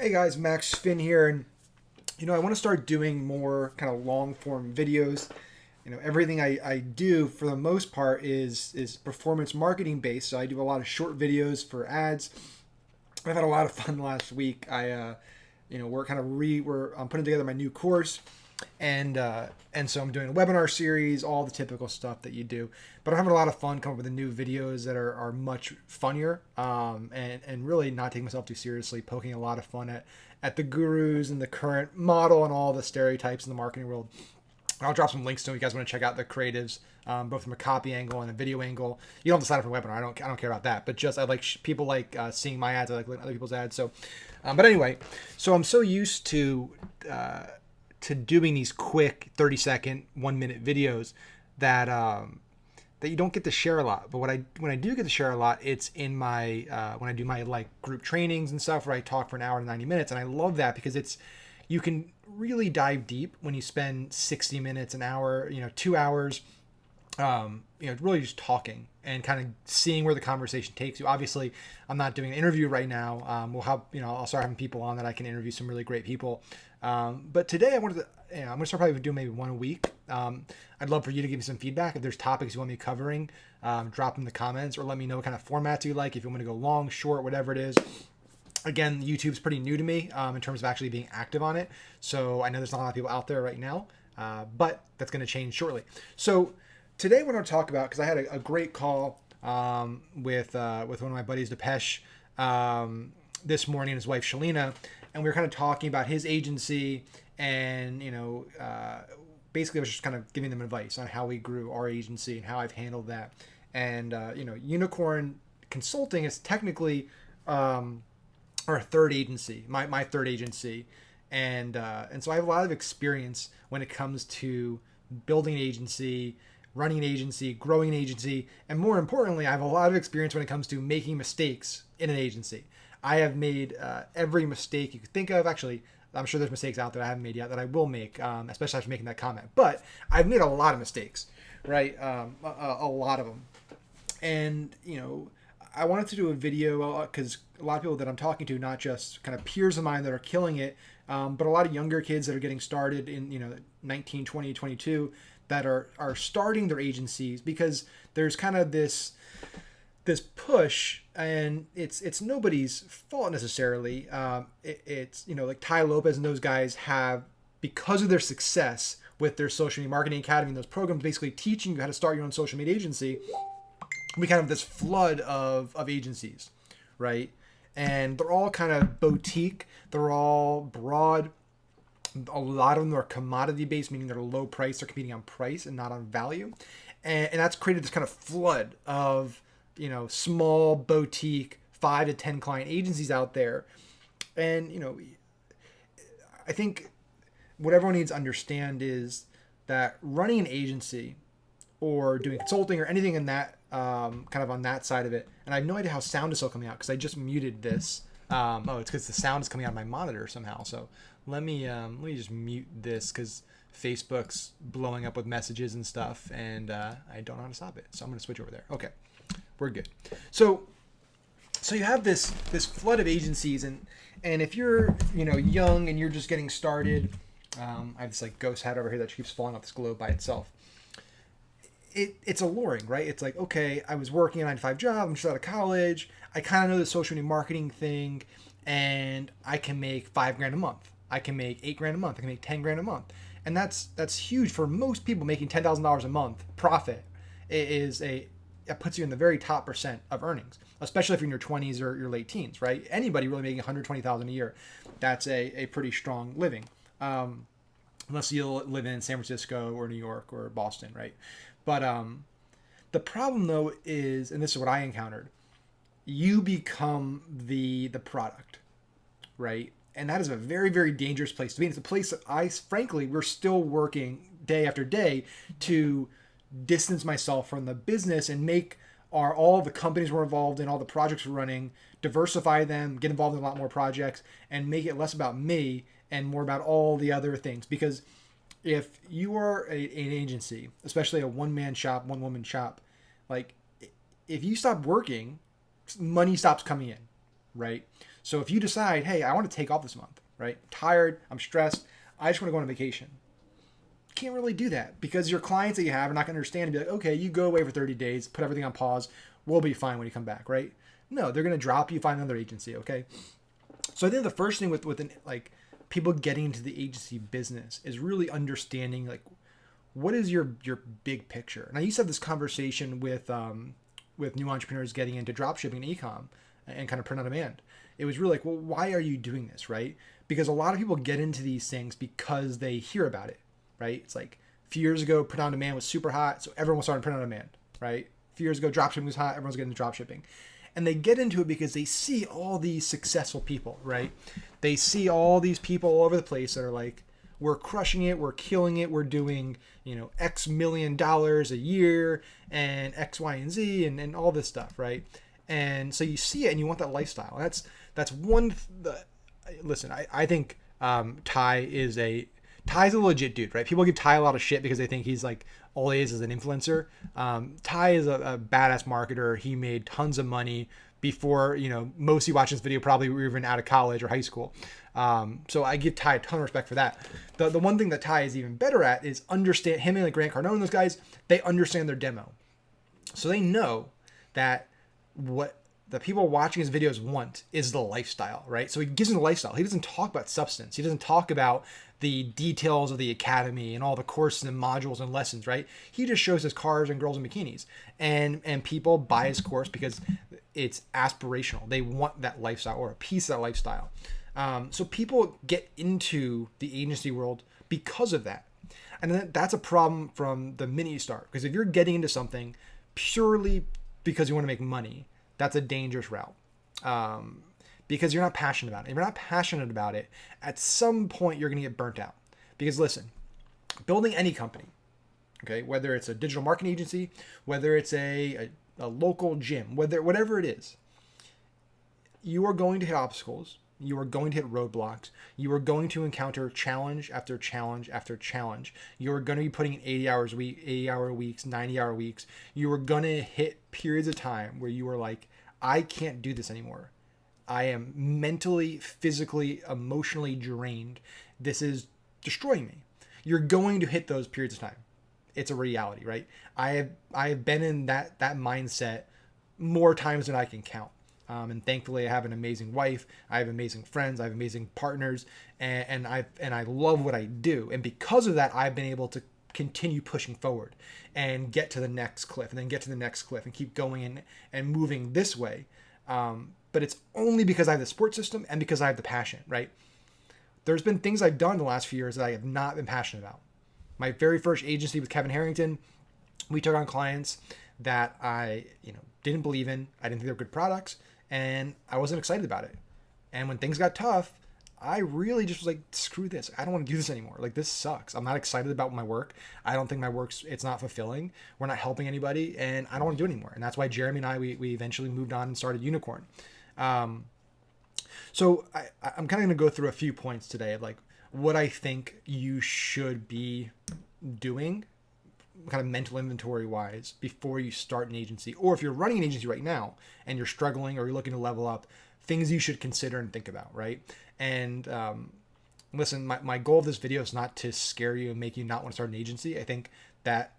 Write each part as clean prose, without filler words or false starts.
Hey guys, Max Finn here, and I want to start doing more kind of long form videos. Everything I do for the most part is performance marketing based. So I do a lot of short videos for ads. I've had a lot of fun last week. We're kind of I'm putting together my new course, and so I'm doing a webinar series, all the typical stuff that you do. But I'm having a lot of fun coming up with the new videos that are much funnier, and really not taking myself too seriously, poking a lot of fun at the gurus and the current model and all the stereotypes in the marketing world. I'll drop some links to them if you guys want to check out the creatives, both from a copy angle and a video angle. You don't have to sign up for a webinar. I don't care about that. But just I like people like seeing my ads. I like other people's ads. So, but anyway, so I'm so used to doing these quick 30-second, 1-minute videos that that you don't get to share a lot. But when I do get to share a lot, it's in my when I do my like group trainings and stuff where I talk for an hour to 90 minutes, and I love that because you can really dive deep when you spend 60 minutes, an hour, 2 hours, really just talking and kind of seeing where the conversation takes you. Obviously, I'm not doing an interview right now. We'll have, I'll start having people on that I can interview, some really great people. But today I'm going to start probably doing maybe one a week. I'd love for you to give me some feedback. If there's topics you want me covering, drop in the comments or let me know what kind of formats you like. If you want me to go long, short, whatever it is. Again, YouTube's pretty new to me in terms of actually being active on it. So I know there's not a lot of people out there right now, but that's going to change shortly. So today we're going to talk about, because I had a great call with one of my buddies, Depesh, this morning, and his wife, Shalina, and we were kind of talking about his agency and, basically I was just kind of giving them advice on how we grew our agency and how I've handled that. And, Unicorn Consulting is technically our third agency, my third agency. And so I have a lot of experience when it comes to building an agency, running an agency, growing an agency, and more importantly, I have a lot of experience when it comes to making mistakes in an agency. I have made every mistake you could think of. Actually, I'm sure there's mistakes out there I haven't made yet that I will make, especially after making that comment. But I've made a lot of mistakes, right? A lot of them. And, I wanted to do a video because a lot of people that I'm talking to, not just kind of peers of mine that are killing it, but a lot of younger kids that are getting started in 19, 20, 22 that are starting their agencies, because there's kind of this push, and it's nobody's fault necessarily. It's like Tai Lopez and those guys have, because of their success with their social media marketing academy and those programs basically teaching you how to start your own social media agency. We kind of have this flood of agencies, right? And they're all kind of boutique. They're all broad. A lot of them are commodity based, meaning they're low price. They're competing on price and not on value. And that's created this kind of flood of, small boutique 5 to 10 client agencies out there. And, I think what everyone needs to understand is that running an agency or doing consulting or anything in that kind of on that side of it. And I have no idea how sound is still coming out because I just muted this. It's because the sound is coming out of my monitor somehow. So let me just mute this because Facebook's blowing up with messages and stuff, and I don't know how to stop it. So I'm going to switch over there. Okay, we're good. So you have this flood of agencies, and if you're young and you're just getting started, I have this like ghost hat over here that keeps falling off this globe by itself. It's alluring, right? It's like, okay, I was working a 9-to-5 job. I'm just out of college. I kind of know the social media marketing thing, and I can make $5,000 a month. I can make $8,000 a month. I can make $10,000 a month, and that's huge for most people. Making $10,000 a month profit it puts you in the very top percent of earnings, especially if you're in your 20s or your late teens, right? Anybody really making $120,000 a year, that's a pretty strong living, unless you live in San Francisco or New York or Boston, right? But the problem though is, and this is what I encountered, you become the product, right? And that is a very, very dangerous place to be. And it's a place that frankly, we're still working day after day to distance myself from the business and make all the companies we're involved in, all the projects we're running, diversify them, get involved in a lot more projects, and make it less about me and more about all the other things. Because if you are an agency, especially a one-man shop, one-woman shop, like if you stop working, money stops coming in, right? So if you decide, hey, I want to take off this month, right? I'm tired, I'm stressed, I just want to go on vacation. You can't really do that because your clients that you have are not going to understand and be like, okay, you go away for 30 days, put everything on pause, we'll be fine when you come back, right? No, they're going to drop you, find another agency, okay? So I think the first thing with like people getting into the agency business is really understanding like what is your big picture. And I used to have this conversation with new entrepreneurs getting into dropshipping and ecom and kind of print on demand. It was really like, well, why are you doing this, right? Because a lot of people get into these things because they hear about it, right? It's like a few years ago, print on demand was super hot, so everyone was starting print on demand, right? A few years ago, dropshipping was hot, everyone's getting into dropshipping. And they get into it because they see all these successful people, right? They see all these people all over the place that are like, we're crushing it, we're killing it, we're doing, X million dollars a year and X, Y, and Z and all this stuff, right? And so you see it and you want that lifestyle. That's one. Listen, I think Ty's a legit dude, right? People give Ty a lot of shit because they think he's like all he is an influencer. Ty is a badass marketer. He made tons of money before, most of you watching this video probably were even out of college or high school. So I give Ty a ton of respect for that. The one thing that Ty is even better at is understand him and like Grant Cardone and those guys, they understand their demo. So they know that what the people watching his videos want is the lifestyle, right? So he gives them the lifestyle. He doesn't talk about substance. He doesn't talk about the details of the academy and all the courses and modules and lessons, right? He just shows us cars and girls in bikinis. And people buy his course because it's aspirational. They want that lifestyle or a piece of that lifestyle. So people get into the agency world because of that. And that's a problem from the minute you start. Because if you're getting into something purely because you want to make money, that's a dangerous route. Because you're not passionate about it. If you're not passionate about it, at some point you're going to get burnt out. Because listen, building any company, okay, whether it's a digital marketing agency, whether it's a local gym, whatever it is, you are going to hit obstacles. You are going to hit roadblocks. You are going to encounter challenge after challenge after challenge. You are going to be putting in 80-hour weeks, 90-hour weeks. You are going to hit periods of time where you are like, I can't do this anymore. I am mentally, physically, emotionally drained. This is destroying me. You're going to hit those periods of time. It's a reality, right? I have been in that mindset more times than I can count. And thankfully, I have an amazing wife. I have amazing friends. I have amazing partners, and I love what I do. And because of that, I've been able to continue pushing forward and get to the next cliff, and then get to the next cliff, and keep going and moving this way. But it's only because I have the support system and because I have the passion, right? There's been things I've done in the last few years that I have not been passionate about. My very first agency with Kevin Harrington, we took on clients that I didn't believe in. I didn't think they were good products. And I wasn't excited about it. And when things got tough, I really just was like, screw this. I don't want to do this anymore. Like, this sucks. I'm not excited about my work. I don't think my it's not fulfilling. We're not helping anybody, and I don't want to do it anymore. And that's why Jeremy and I, we eventually moved on and started Unicorn. So I'm kind of going to go through a few points today of like what I think you should be doing kind of mental inventory wise before you start an agency, or if you're running an agency right now and you're struggling or you're looking to level up, things you should consider and think about, right? And listen, my goal of this video is not to scare you and make you not want to start an agency. I think that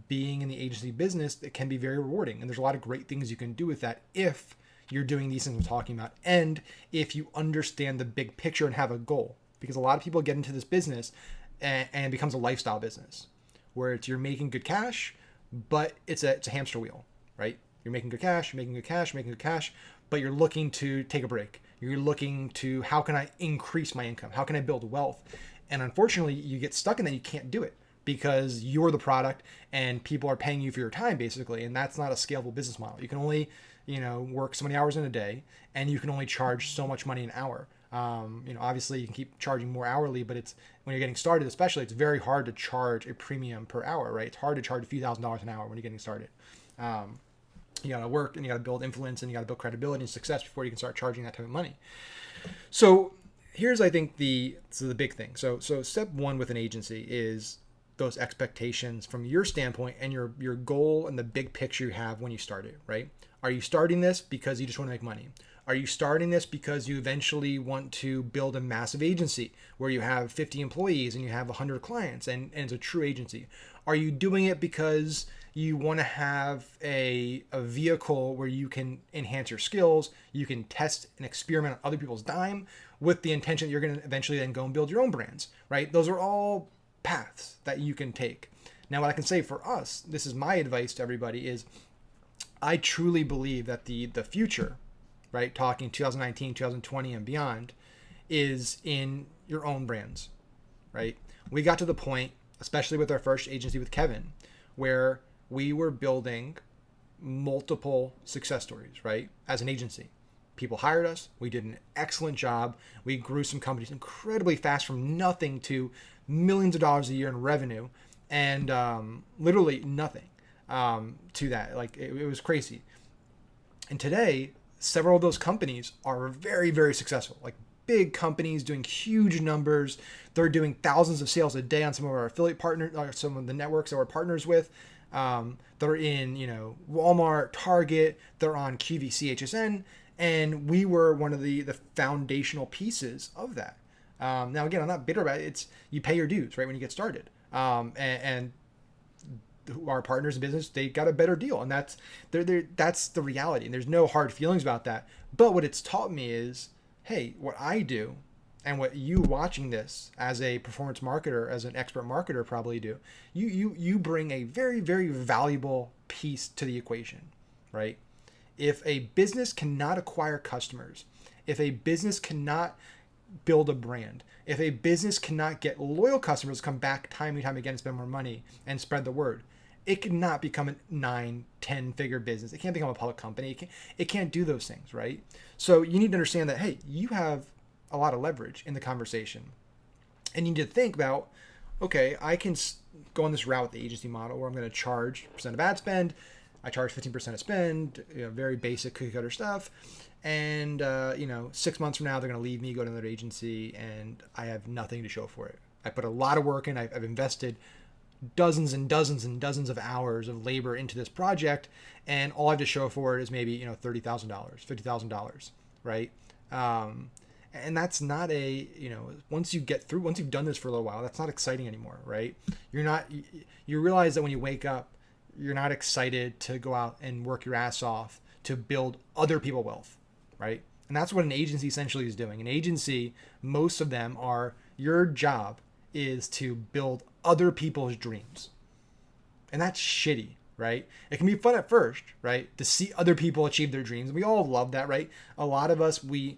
being in the agency business, it can be very rewarding, and there's a lot of great things you can do with that if you're doing these things I'm talking about, and if you understand the big picture and have a goal. Because a lot of people get into this business and it becomes a lifestyle business where you're making good cash, but it's a hamster wheel, right? You're making good cash, but you're looking to take a break. You're looking to, how can I increase my income? How can I build wealth? And unfortunately, you get stuck in that. You can't do it because you're the product and people are paying you for your time, basically. And that's not a scalable business model. You can only, work so many hours in a day, and you can only charge so much money an hour. Obviously you can keep charging more hourly, but it's when you're getting started, especially, it's very hard to charge a premium per hour, right? It's hard to charge a few $1,000s an hour when you're getting started. You got to work and you got to build influence and you got to build credibility and success before you can start charging that type of money. So here's, I think, the big thing. So step one with an agency is those expectations from your standpoint and your goal and the big picture you have when you start it, right? Are you starting this because you just want to make money? Are you starting this because you eventually want to build a massive agency where you have 50 employees and you have 100 clients and it's a true agency? Are you doing it because you want to have a vehicle where you can enhance your skills, you can test and experiment on other people's dime with the intention that you're going to eventually then go and build your own brands, right? Those are all paths that you can take. Now, what I can say for us, this is my advice to everybody, is I truly believe that the future, right, talking 2019, 2020 and beyond, is in your own brands, right? We got to the point, especially with our first agency with Kevin, where we were building multiple success stories, right? As an agency, people hired us. We did an excellent job. We grew some companies incredibly fast from nothing to millions of dollars a year in revenue, and literally nothing to that. Like it was crazy. And today, several of those companies are very, very successful. Like big companies doing huge numbers. They're doing thousands of sales a day on some of our affiliate partners, or some of the networks that we're partners with. They're in, Walmart, Target. They're on QVC, HSN, and we were one of the foundational pieces of that. Now, again, I'm not bitter about it. It's you pay your dues, right, when you get started. And our partners in business, they got a better deal, and that's the reality. And there's no hard feelings about that. But what it's taught me is, hey, what I do and what you watching this as a performance marketer, as an expert marketer probably do, you bring a very, very valuable piece to the equation, right? If a business cannot acquire customers, if a business cannot build a brand, if a business cannot get loyal customers to come back time and time again and spend more money and spread the word, it cannot become a 9-10 figure business. It can't become a public company. It can't do those things, right? So you need to understand that, hey, you have a lot of leverage in the conversation. And you need to think about, okay, I can go on this route with the agency model where I'm going to charge % of ad spend. I charge 15% of spend, very basic cookie cutter stuff. And, 6 months from now, they're going to leave me, go to another agency, and I have nothing to show for it. I put a lot of work in. I've invested dozens and dozens and dozens of hours of labor into this project, and all I have to show for it is maybe, $30,000, $50,000, right? And that's not once you've done this for a little while, that's not exciting anymore, right? You realize that when you wake up, you're not excited to go out and work your ass off to build other people wealth, right? And that's what an agency essentially is doing. An agency, most of them your job is to build other people's dreams. And that's shitty, right? It can be fun at first, right? To see other people achieve their dreams. We all love that, right? A lot of us, we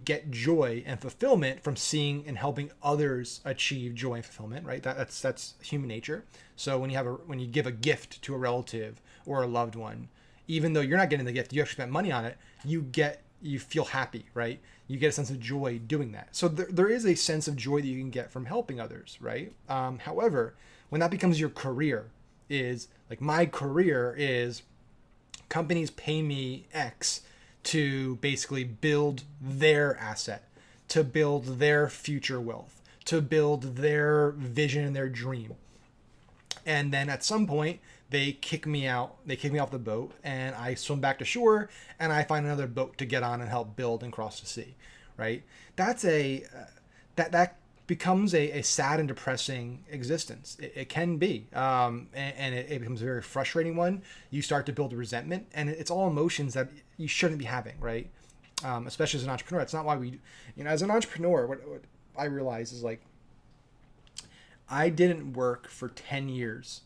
get joy and fulfillment from seeing and helping others achieve joy and fulfillment, right? That's human nature. So when you give a gift to a relative or a loved one, even though you're not getting the gift, you actually spent money on it, you feel happy, right? You get a sense of joy doing that. So there is a sense of joy that you can get from helping others, right? However, when that becomes your career, is like my career is companies pay me X to basically build their asset, to build their future wealth, to build their vision and their dream. And then at some point, they kick me out. They kick me off the boat, and I swim back to shore, and I find another boat to get on and help build and cross the sea, right? That's that becomes a sad and depressing existence. It can be, and it becomes a very frustrating one. You start to build a resentment, and it's all emotions that you shouldn't be having, right? Especially as an entrepreneur. It's not why as an entrepreneur, what I realize is like, I didn't work for 10 years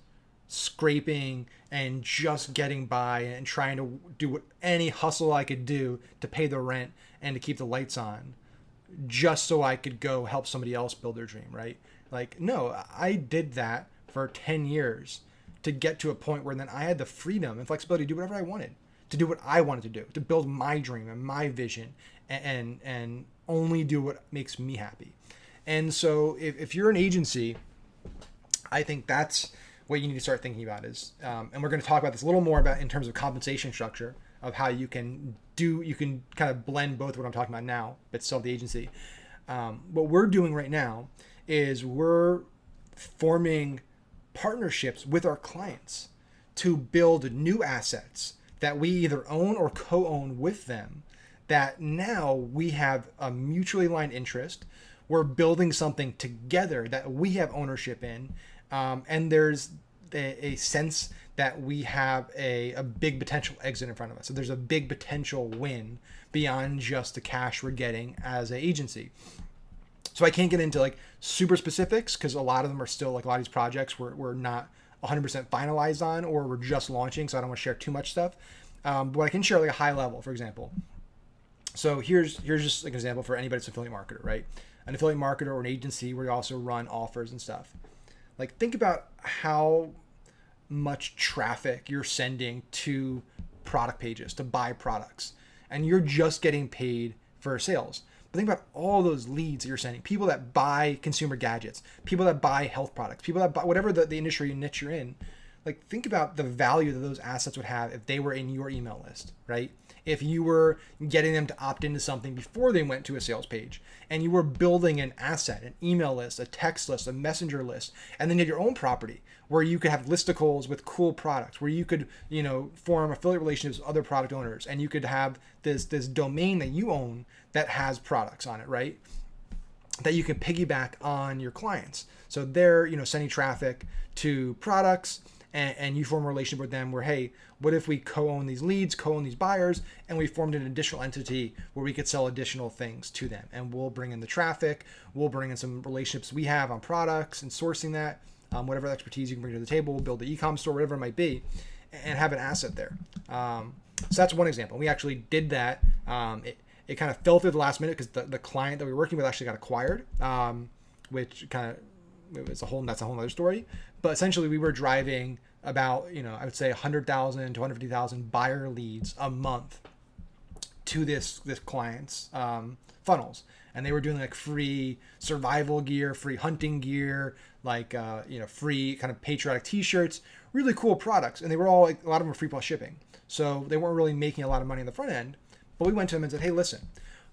scraping and just getting by and trying to do any hustle I could do to pay the rent and to keep the lights on just so I could go help somebody else build their dream, right? Like, no, I did that for 10 years to get to a point where then I had the freedom and flexibility to do whatever I wanted, to do what I wanted to do, to build my dream and my vision and only do what makes me happy. And so if you're an agency, I think that's what you need to start thinking about is, and we're going to talk about this a little more about in terms of compensation structure of how you can kind of blend both what I'm talking about now, but still the agency. What we're doing right now is we're forming partnerships with our clients to build new assets that we either own or co-own with them that now we have a mutually aligned interest. We're building something together that we have ownership in, and there's a sense that we have a big potential exit in front of us. So there's a big potential win beyond just the cash we're getting as an agency. So I can't get into like super specifics because a lot of them are still like a lot of these projects we're not 100% finalized on, or we're just launching. So I don't want to share too much stuff. But I can share like a high level, for example. So here's just an example for anybody that's an affiliate marketer, right? An affiliate marketer or an agency where you also run offers and stuff. Like think about how much traffic you're sending to product pages to buy products, and you're just getting paid for sales. But think about all those leads that you're sending, people that buy consumer gadgets, people that buy health products, people that buy whatever the industry niche you're in. Like think about the value that those assets would have if they were in your email list, right? If you were getting them to opt into something before they went to a sales page, and you were building an asset, an email list, a text list, a messenger list, and then you had your own property where you could have listicles with cool products, where you could, form affiliate relationships with other product owners, and you could have this domain that you own that has products on it, right? That you can piggyback on your clients. So they're, sending traffic to products, and you form a relationship with them where, hey, what if we co-own these leads, co-own these buyers, and we formed an additional entity where we could sell additional things to them, and we'll bring in the traffic, we'll bring in some relationships we have on products and sourcing that, whatever expertise you can bring to the table, we'll build the e-com store, whatever it might be, and have an asset there. So that's one example. We actually did that. It kind of fell through the last minute because the client that we were working with actually got acquired, which kind of, that's a whole other story. But essentially we were driving about, I would say 100,000 to 150,000 buyer leads a month to this client's funnels. And they were doing like free survival gear, free hunting gear, like, free kind of patriotic t-shirts, really cool products. And they were all, like, a lot of them were free plus shipping. So they weren't really making a lot of money on the front end. But we went to them and said, hey, listen,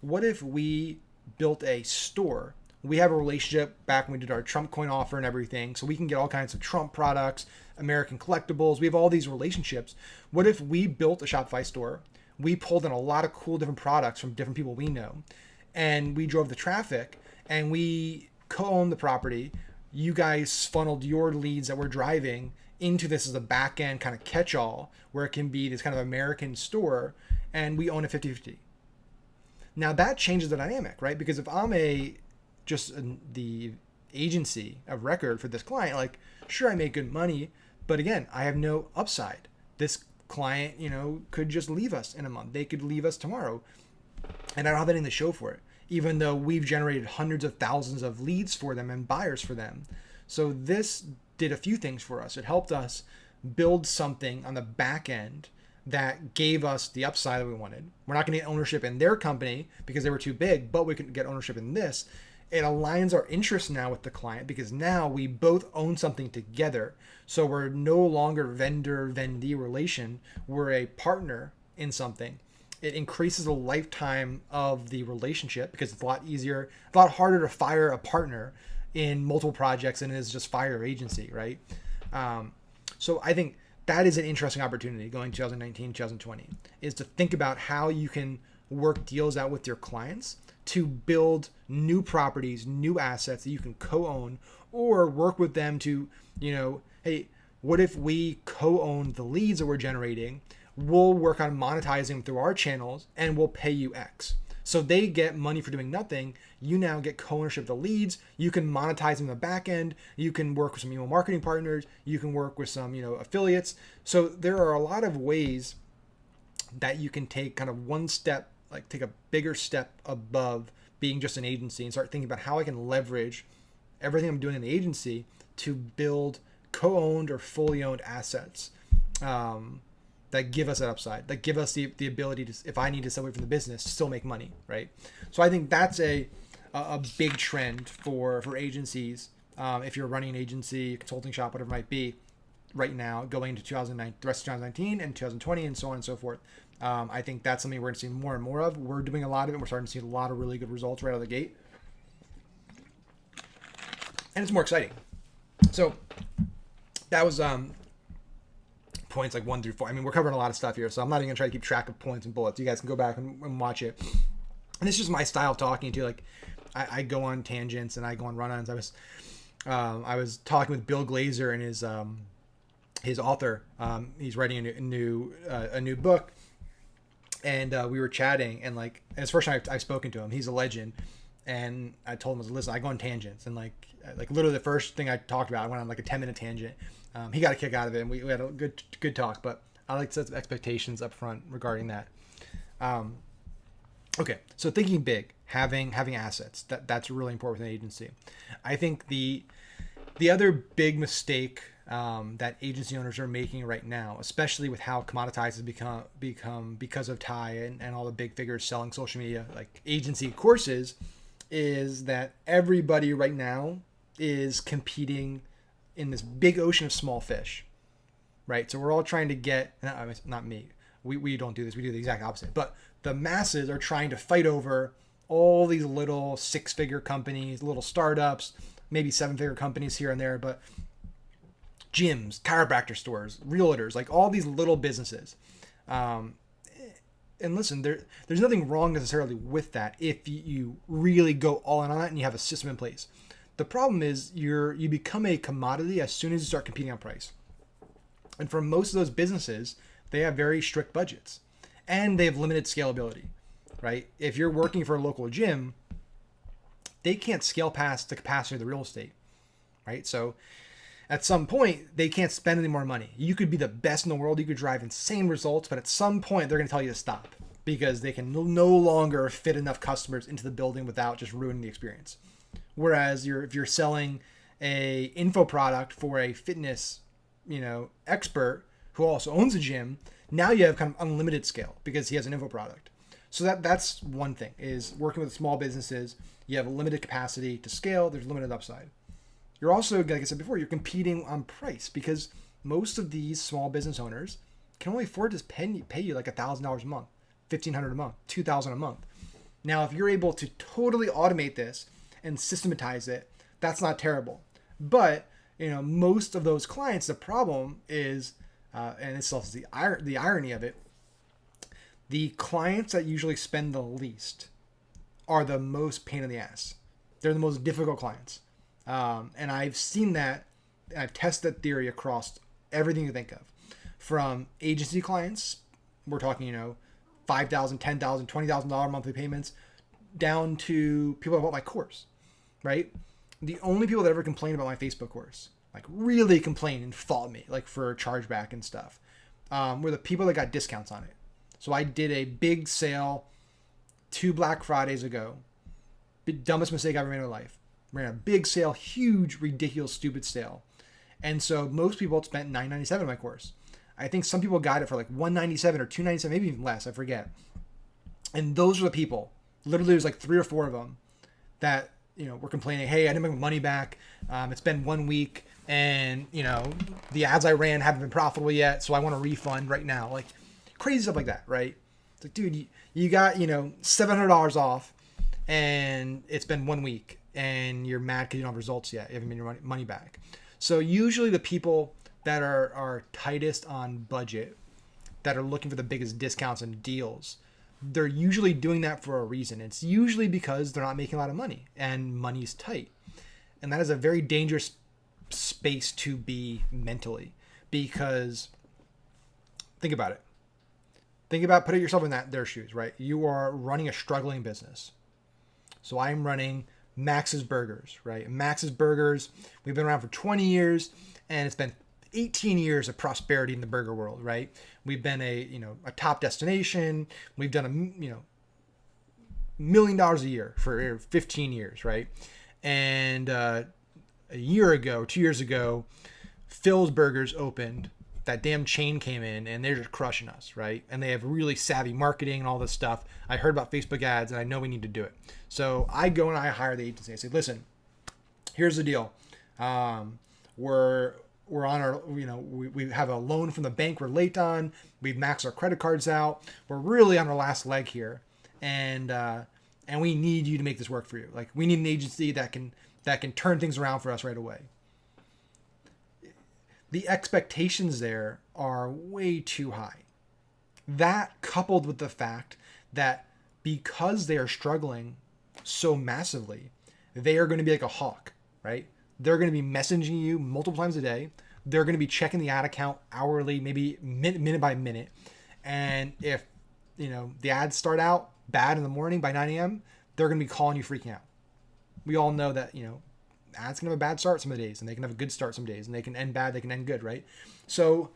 what if we built a store? We have a relationship back when we did our Trump coin offer and everything, so we can get all kinds of Trump products, American collectibles. We have all these relationships. What if we built a Shopify store? We pulled in a lot of cool different products from different people we know, and we drove the traffic, and we co-owned the property. You guys funneled your leads that we're driving into this as a back end kind of catch-all where it can be this kind of American store, and we own a 50-50. Now that changes the dynamic, right? Because if I'm the agency of record for this client, like, sure, I make good money, but again, I have no upside. This client, could just leave us in a month. They could leave us tomorrow, and I don't have anything to show for it, even though we've generated hundreds of thousands of leads for them and buyers for them. So this did a few things for us. It helped us build something on the back end that gave us the upside that we wanted. We're not going to get ownership in their company because they were too big, but we can get ownership in this. It aligns our interests now with the client because now we both own something together. So we're no longer vendor-vendee relation. We're a partner in something. It increases the lifetime of the relationship because it's a lot easier, a lot harder to fire a partner in multiple projects than it is just fire agency, right? So I think that is an interesting opportunity going 2019, 2020, is to think about how you can work deals out with your clients to build new properties, new assets that you can co-own, or work with them to, hey, what if we co-own the leads that we're generating? We'll work on monetizing them through our channels and we'll pay you X. So they get money for doing nothing. You now get co-ownership of the leads. You can monetize them in the back end. You can work with some email marketing partners. You can work with some, affiliates. So there are a lot of ways that you can take kind of one step, like take a bigger step above being just an agency and start thinking about how I can leverage everything I'm doing in the agency to build co-owned or fully owned assets that give us that upside, that give us the ability to, if I need to sell away from the business, to still make money, right? So I think that's a big trend for agencies. If you're running an agency, consulting shop, whatever it might be, right now, going into the rest of 2019 and 2020 and so on and so forth. I think that's something we're going to see more and more of. We're doing a lot of it. We're starting to see a lot of really good results right out of the gate. And it's more exciting. So that was points like 1 through 4. I mean, we're covering a lot of stuff here, so I'm not even gonna try to keep track of points and bullets. You guys can go back and watch it. And it's just my style of talking to. Like, I go on tangents and I go on run-ons. I was talking with Bill Glazer and his author. He's writing a new book, and we were chatting, and like, and it's the first time I've spoken to him. He's a legend, and I told him, listen, I go on tangents, and like literally the first thing I talked about, I went on like a 10-minute tangent. He got a kick out of it, and we had a good talk. But I like to set expectations up front regarding that. Okay, so thinking big, having assets, that's really important with an agency. I think the other big mistake that agency owners are making right now, especially with how commoditized has become because of Ty and all the big figures selling social media like agency courses, is that everybody right now is competing in this big ocean of small fish, right? So we're all trying to get, not me, we don't do this, we do the exact opposite, but the masses are trying to fight over all these little 6-figure companies, little startups, maybe 7-figure companies here and there, but gyms, chiropractor stores, realtors, like all these little businesses. And listen, there's nothing wrong necessarily with that if you really go all in on it and you have a system in place. The problem is you become a commodity as soon as you start competing on price. And for most of those businesses, they have very strict budgets and they have limited scalability, right? If you're working for a local gym, they can't scale past the capacity of the real estate, right? So at some point, they can't spend any more money. You could be the best in the world. You could drive insane results, but at some point, they're going to tell you to stop because they can no longer fit enough customers into the building without just ruining the experience. Whereas if you're selling a info product for a fitness, expert who also owns a gym, now you have kind of unlimited scale because he has an info product. So that's one thing, is working with small businesses. You have a limited capacity to scale. There's limited upside. You're also, like I said before, you're competing on price because most of these small business owners can only afford to pay you like $1,000 a month, $1,500 a month, $2,000 a month. Now, if you're able to totally automate this and systematize it, that's not terrible. But most of those clients, the problem is, and it's also the irony of it, the clients that usually spend the least are the most pain in the ass. They're the most difficult clients. And I've seen that, and I've tested that theory across everything you think of. From agency clients, we're talking, $5,000, $10,000, $20,000 monthly payments, down to people that bought my course, right? The only people that ever complained about my Facebook course, like really complained and fought me, like for chargeback and stuff, were the people that got discounts on it. So I did a big sale 2 Black Fridays ago. The dumbest mistake I've ever made in my life. Ran a big sale, huge, ridiculous, stupid sale. And so most people spent $9.97 on my course. I think some people got it for like $197 or $297, maybe even less, I forget. And those are the people, literally there's like 3 or 4 of them that, were complaining, hey, I didn't make my money back. It's been 1 week and, the ads I ran haven't been profitable yet, so I want a refund right now. Like crazy stuff like that, right? It's like, dude, you got, $700 off and it's been 1 week. And you're mad because you don't have results yet. You haven't made your money back. So usually the people that are tightest on budget, that are looking for the biggest discounts and deals, they're usually doing that for a reason. It's usually because they're not making a lot of money and money's tight. And that is a very dangerous space to be mentally, because think about it. Think about putting yourself in their shoes, right? You are running a struggling business. So I'm running Max's Burgers, right? Max's Burgers, we've been around for 20 years and it's been 18 years of prosperity in the burger world, right? We've been a top destination. We've done $1 million a year for 15 years, right? And a year ago, 2 years ago, Phil's Burgers opened. That damn chain came in and they're just crushing us, right? And they have really savvy marketing and all this stuff. I heard about Facebook ads and I know we need to do it. So I go and I hire the agency. I say, listen, here's the deal. We're on our, we have a loan from the bank we're late on. We've maxed our credit cards out. We're really on our last leg here. And we need you to make this work for you. Like, we need an agency that can turn things around for us right away. the expectations there are way too high. That coupled with the fact that because they are struggling so massively, they are going to be like a hawk, right? They're going to be messaging you multiple times a day. They're going to be checking the ad account hourly, maybe minute by minute. And if, the ads start out bad in the morning by 9 a.m., they're going to be calling you freaking out. We all know that, ads can have a bad start some of the days, and they can have a good start some days, and they can end bad, they can end good, right? So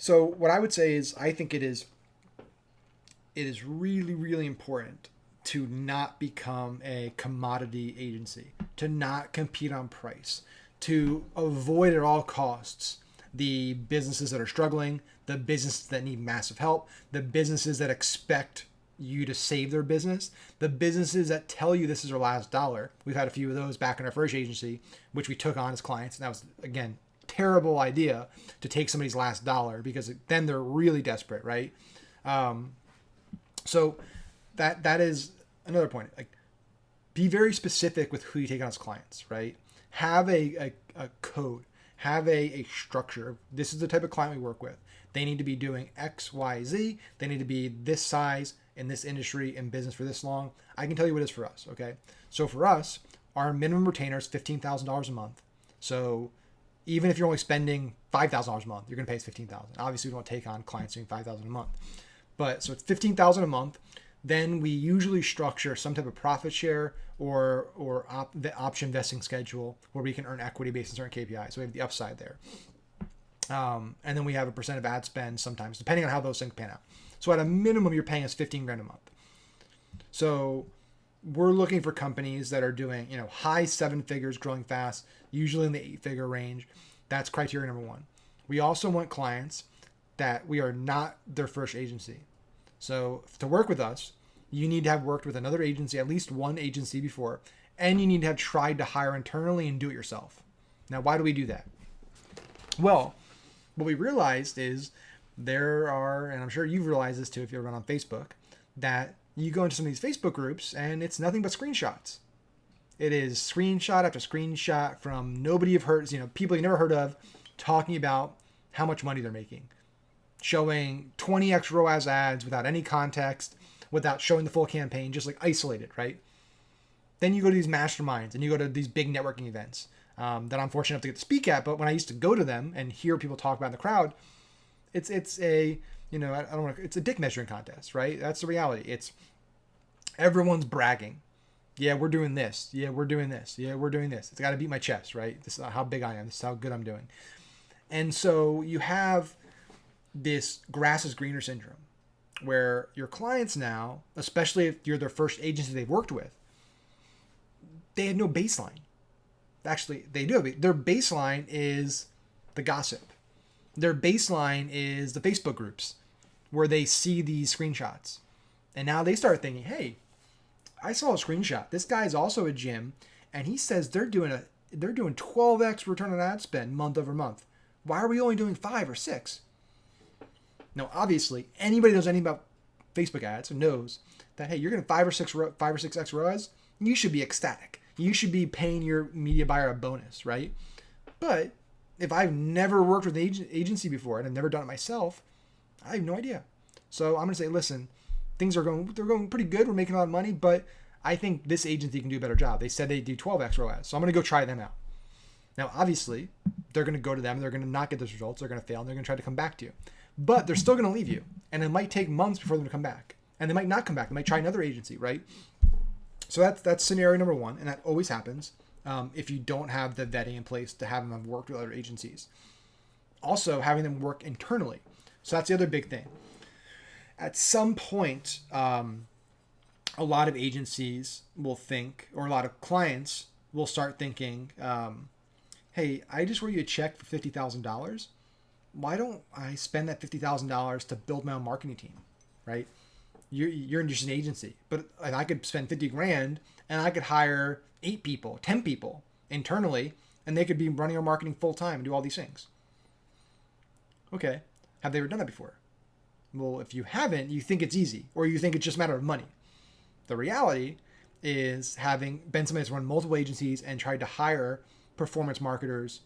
what I would say is I think it is really, really important to not become a commodity agency, to not compete on price, to avoid at all costs the businesses that are struggling, the businesses that need massive help, the businesses that expect you to save their business, the businesses that tell you this is their last dollar. We've had a few of those back in our first agency, which we took on as clients. And that was, again, terrible idea to take somebody's last dollar, because then they're really desperate, right? So that is another point. Like, be very specific with who you take on as clients, right? Have a code, have a structure. This is the type of client we work with. They need to be doing X, Y, Z. They need to be this size in this industry in business for this long. I can tell you what it is for us, okay? So for us, our minimum retainer is $15,000 a month. So even if you're only spending $5,000 a month, you're going to pay us $15,000. Obviously, we don't take on clients doing $5,000 a month. But so it's $15,000 a month. Then we usually structure some type of profit share or option vesting schedule where we can earn equity based on certain KPIs. So we have the upside there. And then we have a percent of ad spend sometimes, depending on how those things pan out. So at a minimum, you're paying us $15,000 a month. So we're looking for companies that are doing, high 7 figures, growing fast, usually in the 8-figure range. That's criteria number one. We also want clients that we are not their first agency. So to work with us, you need to have worked with another agency, at least one agency before, and you need to have tried to hire internally and do it yourself. Now, why do we do that? Well, what we realized is there are, and I'm sure you've realized this too if you ever run on Facebook, that you go into some of these Facebook groups and it's nothing but screenshots. It is screenshot after screenshot from nobody you've heard, people you never heard of, talking about how much money they're making, showing 20x ROAS ads without any context, without showing the full campaign, just like isolated, right? Then you go to these masterminds and you go to these big networking events that I'm fortunate enough to get to speak at. But when I used to go to them and hear people talk about in the crowd, it's a, it's a dick measuring contest, right? That's the reality. It's everyone's bragging. Yeah, we're doing this. Yeah, we're doing this. Yeah, we're doing this. It's got to beat my chest, right? This is how big I am. This is how good I'm doing. And so you have this grass is greener syndrome where your clients now, especially if you're their first agency they've worked with, they had no baseline. Actually, they do. Their baseline is the gossip. Their baseline is the Facebook groups where they see these screenshots. And now they start thinking, hey, I saw a screenshot. This guy's also a gym, and he says they're doing 12x return on ad spend month over month. Why are we only doing 5 or 6? Now, obviously, anybody who knows anything about Facebook ads knows that, hey, you're getting 5 or 6x ROAS, you should be ecstatic. You should be paying your media buyer a bonus, right? But if I've never worked with an agency before and I've never done it myself, I have no idea. So I'm going to say, listen, they're going pretty good. We're making a lot of money, but I think this agency can do a better job. They said they do 12x ROAS, so I'm going to go try them out. Now, obviously, they're going to go to them. They're going to not get those results. They're going to fail, and they're going to try to come back to you. But they're still going to leave you, and it might take months before them to come back. And they might not come back. They might try another agency, right? So that's scenario number one, and that always happens if you don't have the vetting in place to have them have worked with other agencies. Also, having them work internally. So that's the other big thing. At some point, a lot of agencies will think, or a lot of clients will start thinking, hey, I just wrote you a check for $50,000. Why don't I spend that $50,000 to build my own marketing team, right? You're just an agency, but I could spend $50,000 and I could hire 8 people, 10 people internally, and they could be running our marketing full time and do all these things. Okay. Have they ever done that before? Well, if you haven't, you think it's easy, or you think it's just a matter of money. The reality is, having been somebody that's run multiple agencies and tried to hire performance marketers,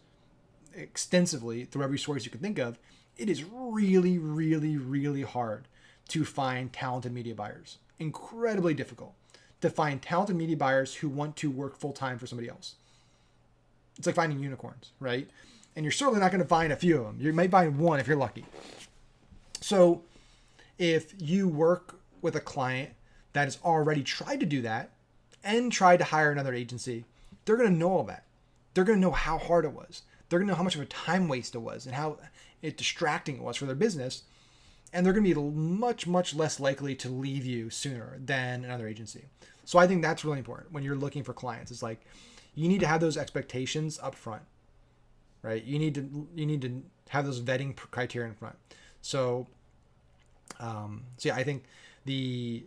extensively through every source you can think of, it is really, really, really hard to find talented media buyers. Incredibly difficult to find talented media buyers who want to work full time for somebody else. It's like finding unicorns, right? And you're certainly not going to find a few of them. You might find one if you're lucky. So if you work with a client that has already tried to do that and tried to hire another agency, they're going to know all that. They're going to know how hard it was. They're going to know how much of a time waste it was and how distracting it was for their business. And they're going to be much, much less likely to leave you sooner than another agency. So I think that's really important when you're looking for clients. It's like you need to have those expectations up front, right? You need to have those vetting criteria in front. So yeah, I think the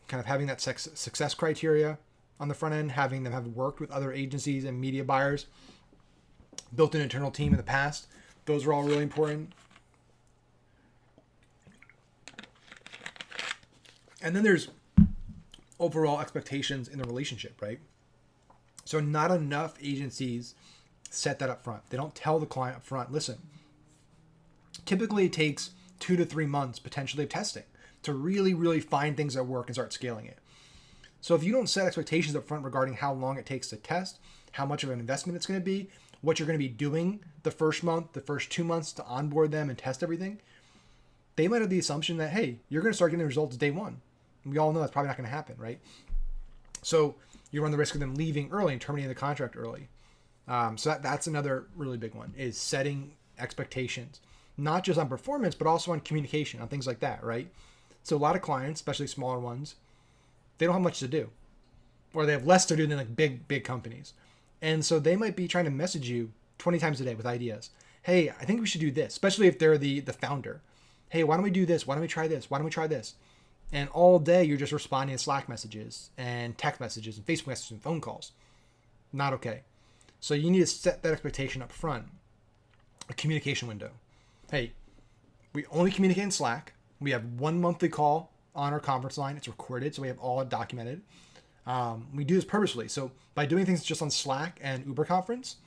kind of having that success criteria on the front end, having them have worked with other agencies and media buyers, built an internal team in the past, those are all really important. And then there's overall expectations in the relationship, right? So not enough agencies set that up front. They don't tell the client up front, listen, typically it takes 2 to 3 months potentially of testing to really, really find things that work and start scaling it. So if you don't set expectations up front regarding how long it takes to test, how much of an investment it's going to be, what you're going to be doing the first month, the first 2 months to onboard them and test everything, they might have the assumption that, hey, you're going to start getting the results day one. And we all know that's probably not going to happen, right? So you run the risk of them leaving early and terminating the contract early. So that's another really big one, is setting expectations, not just on performance, but also on communication, on things like that, right? So a lot of clients, especially smaller ones, they don't have much to do, or they have less to do than like big companies. And so they might be trying to message you 20 times a day with ideas. Hey, I think we should do this, especially if they're the founder. Hey, why don't we do this? Why don't we try this? Why don't we try this? And all day you're just responding to Slack messages and text messages and Facebook messages and phone calls. Not okay. So you need to set that expectation up front. A communication window. Hey, we only communicate in Slack. We have one monthly call on our conference line. It's recorded, so we have all documented. We do this purposefully. So by doing things just on Slack and Uber Conference,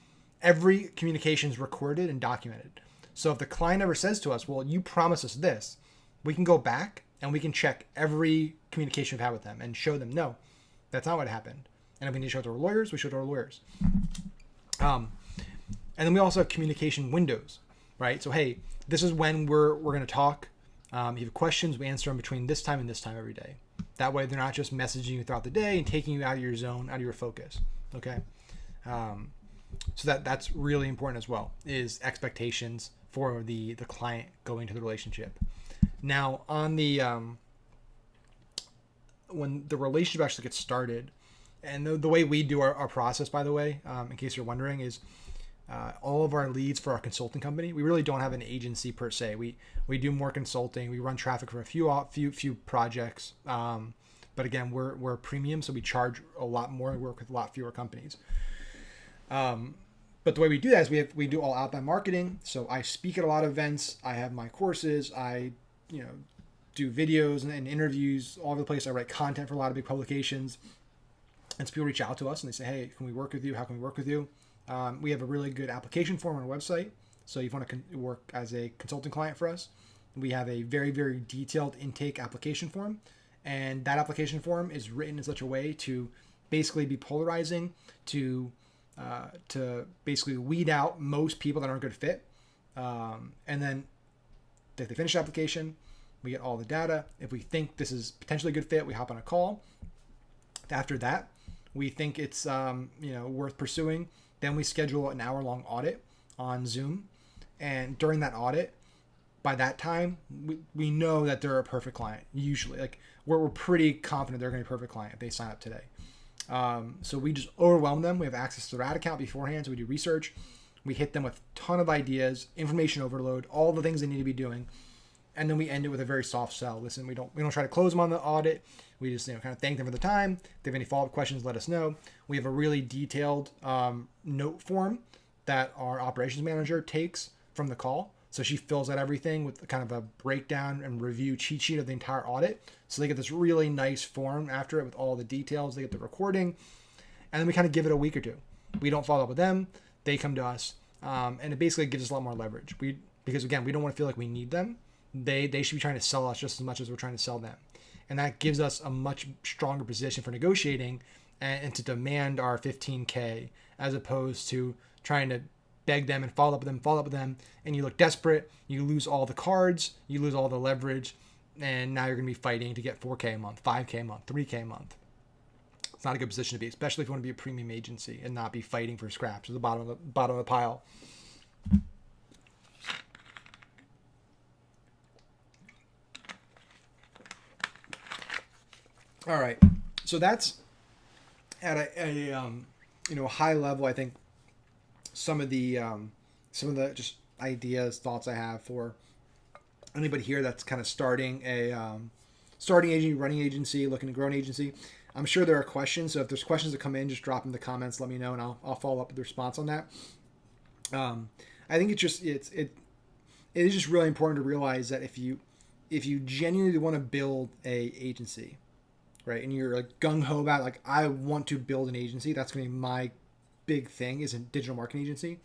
every communication is recorded and documented. So if the client ever says to us, well, you promised us this, we can go back and we can check every communication we've had with them and show them, no, that's not what happened. And if we need to show it to our lawyers, we show it to our lawyers. And then we also have communication windows, right? So, hey, this is when we're going to talk. If you have questions, we answer them between this time and this time every day. That way they're not just messaging you throughout the day and taking you out of your zone, out of your focus. Okay. So that's really important as well, is expectations for the client going to the relationship. Now on the, when the relationship actually gets started, and the way we do our process, by the way, in case you're wondering, is all of our leads for our consulting company, we really don't have an agency per se. We do more consulting. We run traffic for a few projects. But again, we're premium, so we charge a lot more. We work with a lot fewer companies. But the way we do that is we do all outbound marketing. So I speak at a lot of events. I have my courses. I do videos and interviews all over the place. I write content for a lot of big publications. And so people reach out to us and they say, hey, can we work with you? How can we work with you? We have a really good application form on our website. So if you want to work as a consulting client for us, we have a very, very detailed intake application form. And that application form is written in such a way to basically be polarizing, to basically weed out most people that aren't a good fit. And then if they finish the application, we get all the data. If we think this is potentially a good fit, we hop on a call. After that, we think it's worth pursuing. Then we schedule an hour-long audit on Zoom. And during that audit, by that time, we know that they're a perfect client. Usually, like we're pretty confident they're going to be a perfect client if they sign up today. So we just overwhelm them. We have access to their ad account beforehand, so we do research. We hit them with a ton of ideas, information overload, all the things they need to be doing. And then we end it with a very soft sell. Listen, we don't try to close them on the audit. We just kind of thank them for the time. If they have any follow-up questions, let us know. We have a really detailed note form that our operations manager takes from the call. So she fills out everything with kind of a breakdown and review cheat sheet of the entire audit. So they get this really nice form after it with all the details. They get the recording. And then we kind of give it a week or two. We don't follow up with them. They come to us. And it basically gives us a lot more leverage. Because again, we don't want to feel like we need them. They should be trying to sell us just as much as we're trying to sell them. And that gives us a much stronger position for negotiating and to demand our 15K, as opposed to trying to beg them and follow up with them, and you look desperate, you lose all the cards, you lose all the leverage, and now you're going to be fighting to get 4K a month, 5K a month, 3K a month. It's not a good position to be, especially if you want to be a premium agency and not be fighting for scraps at the bottom of the pile. All right, so that's at a high level. I think some of the just ideas, thoughts I have for anybody here that's kind of starting agency, running agency, looking to grow an agency. I'm sure there are questions. So if there's questions that come in, just drop in the comments. Let me know, and I'll follow up with the response on that. I think it is just really important to realize that if you genuinely want to build a agency, right, and you're like gung ho about like, I want to build an agency, that's going to be my big thing, is a digital marketing agency.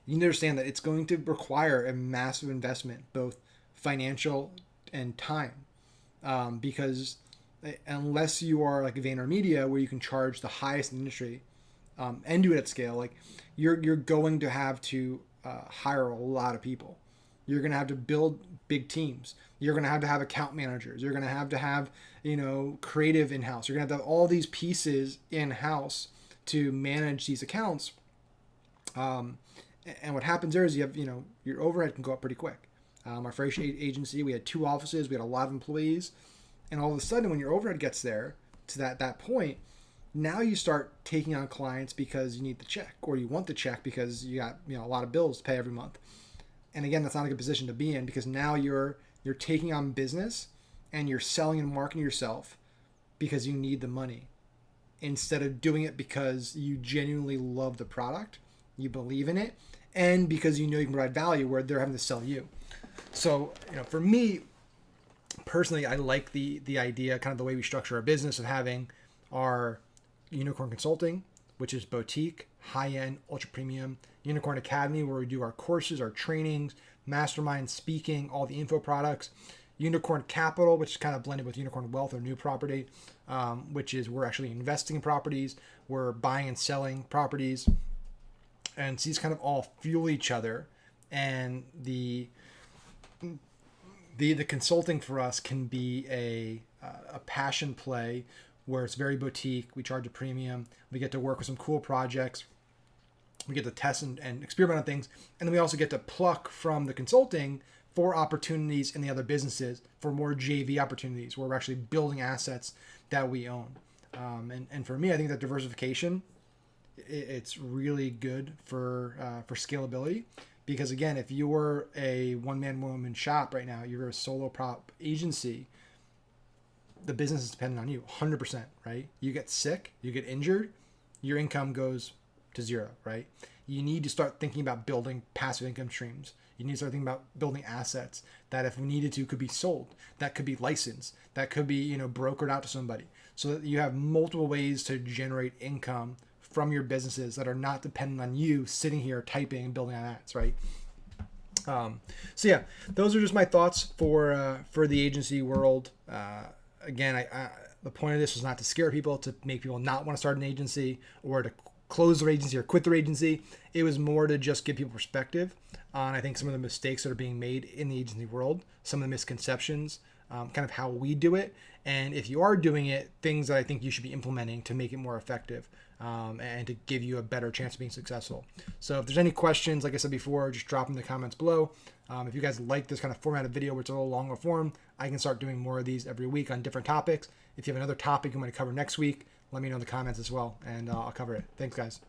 You need to understand that it's going to require a massive investment, both financial and time, because unless you are like VaynerMedia, where you can charge the highest in the industry and do it at scale, like you're going to have to hire a lot of people. You're going to have to build big teams. You're going to have account managers. You're going to have creative in-house. You're going to have all these pieces in-house to manage these accounts. And what happens there is you have, your overhead can go up pretty quick. Our first agency, we had 2 offices, we had a lot of employees, and all of a sudden when your overhead gets there to that point, now you start taking on clients because you need the check, or you want the check because you got, a lot of bills to pay every month. And again, that's not a good position to be in, because now you're taking on business and you're selling and marketing yourself because you need the money, instead of doing it because you genuinely love the product, you believe in it, and because you know you can provide value where they're having to sell you. So, for me personally, I like the idea, kind of the way we structure our business, of having our Unicorn Consulting, which is boutique, high-end, ultra premium, Unicorn Academy, where we do our courses, our trainings, mastermind, speaking, all the info products, Unicorn Capital, which is kind of blended with Unicorn Wealth or New Property, which is we're actually investing in properties, we're buying and selling properties, and these kind of all fuel each other. And the consulting for us can be a passion play where it's very boutique. We charge a premium. We get to work with some cool projects. We get to test and experiment on things. And then we also get to pluck from the consulting for opportunities in the other businesses, for more JV opportunities where we're actually building assets that we own. And for me, I think that diversification, it's really good for scalability. Because again, if you're a one-man woman shop right now, you're a solo prop agency, the business is dependent on you 100%, right? You get sick, you get injured, your income goes to zero, right? You need to start thinking about building passive income streams. You need to start thinking about building assets that, if needed to, could be sold, that could be licensed, that could be, brokered out to somebody, so that you have multiple ways to generate income from your businesses that are not dependent on you sitting here typing and building on ads, right? So yeah, those are just my thoughts for the agency world. Again, the point of this was not to scare people, to make people not want to start an agency or to close their agency or quit their agency. It was more to just give people perspective on, I think, some of the mistakes that are being made in the agency world, some of the misconceptions, kind of how we do it. And if you are doing it, things that I think you should be implementing to make it more effective, and to give you a better chance of being successful. So if there's any questions, like I said before, just drop them in the comments below. If you guys like this kind of formatted video where it's a little longer form, I can start doing more of these every week on different topics. If you have another topic you want to cover next week, let me know in the comments as well, and I'll cover it. Thanks, guys.